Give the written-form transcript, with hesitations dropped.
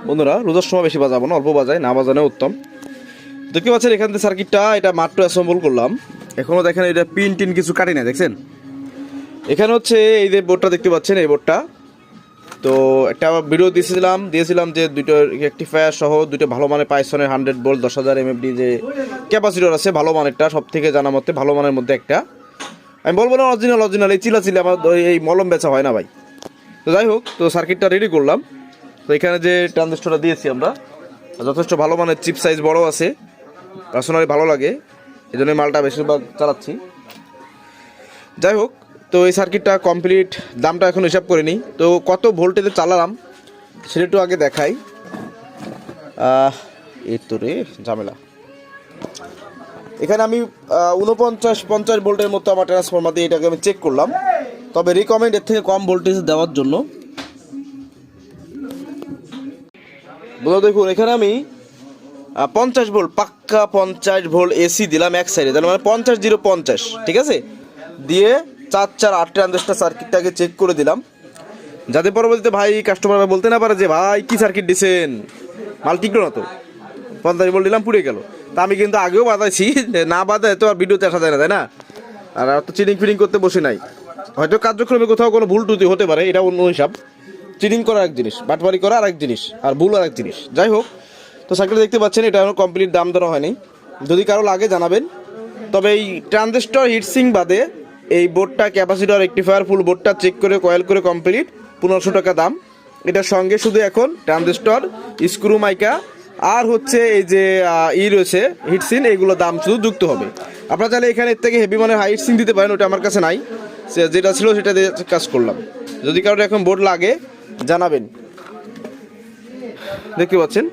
বন্ধুরা রোজার সময় বেশি বাজাবো না, অল্প বাজাই, না বাজানো উত্তম। দেখতে পাচ্ছেন এখান থেকে সার্কিটটা এটা মাত্র অ্যাসেম্বল করলাম। এখনও দেখেন এটা পিন টিন কিছু কাটি না, দেখছেন। এখানে হচ্ছে এই যে বোর্ডটা দেখতে পাচ্ছেন, এই বোর্ডটা তো একটা ভিডিও দিয়েছিলাম যে দুটো রেকটিফায়ার সহ দুটো ভালো মানের পাইসনের 100 ভোল্ট 10,000 এমএফডি যে ক্যাপাসিটর আছে, ভালো মানেরটা, সব থেকে জানা মতে ভালো মানের মধ্যে একটা। আমি বলবো না অরিজিনাল, এই চিলা আমার এই মলম বেচা হয় না ভাই। তো যাই হোক, তো সার্কিটটা রেডি করলাম। তো এখানে যে ট্রানজিস্টরটা দিয়েছি আমরা, যথেষ্ট ভালো মানের, চিপ সাইজ বড় আছে, পার্সোনালি ভালো লাগে, এই জন্য মালটা বেশিরভাগ চালাচ্ছি। যাই হোক, তো এই সার্কিটটা কমপ্লিট, দামটা এখন হিসাব করে নিই। তো কত ভোল্টেজে চালালাম সেটা একটু আগে দেখাই। এই তো রে ঝামেলা। এখানে আমি 49-50 ভোল্টের মতো আমার ট্রান্সফরমার দিয়ে এটাকে আমি চেক করলাম, তবে রিকমেন্ড এর থেকে কম ভোল্টেজ দেওয়ার জন্য। বলো দেখুন, এখানে আমি 50 ভোল্ট, পাক্কা 50 ভোল্ট এসি দিলাম এক সাইডে, তার মানে 50-0-50, ঠিক আছে, দিয়ে 4-4-8 ট্রানজিস্টর সার্কিটটাকে চেক করে দিলাম, যাতে পরবর্তীতে ভাই কাস্টমার বলতে না পারে যে ভাই কি সার্কিট দিছেন, মাল টিকলো না তো, 50 ভোল্ট দিলাম পুড়ে গেল। তা আমি কিন্তু আগেও বাজাইছি, না বাজায় তো আর ভিডিওতে আসা যায় না, তাই না? আর তো চিটিং ফিটিং করতে বসে নাই, হয়তো কার্যক্রমে কোথাও কোনো ভুল টুটি হতে পারে, এটা অন্য হিসাব। চিটিং করা এক জিনিস, বাটবারি করা আর এক জিনিস, আর ভুল আর এক জিনিস। যাই হোক, তো সার্কিট দেখতে পাচ্ছেন, এটা এখনো কমপ্লিট দাম ধরা হয়নি, যদি কারো লাগে জানাবেন। তবে এই ট্রানজিস্টর হিটসিং বাদে এই বোর্ডটা, ক্যাপাসিটর, রেকটিফায়ার ফুল বোর্ডটা চেক করে কয়েল করে কমপ্লিট 1500 টাকা দাম। এটার সঙ্গে শুধু এখন ট্রানজিস্টর, স্ক্রু মাইকা আর হচ্ছে এই যে রয়েছে হিটসিং, এইগুলো দাম শুধু যুক্ত হবে। আপনারা চাইলে এখানে এর থেকে হেভি মানের হাই হিটসিং দিতে পারেন, ওটা আমার কাছে নাই, যেটা ছিল সেটা দিয়ে কাজ করলাম। যদি কারোর এখন বোর্ড লাগে জানাবেন। দেখতে পাচ্ছেন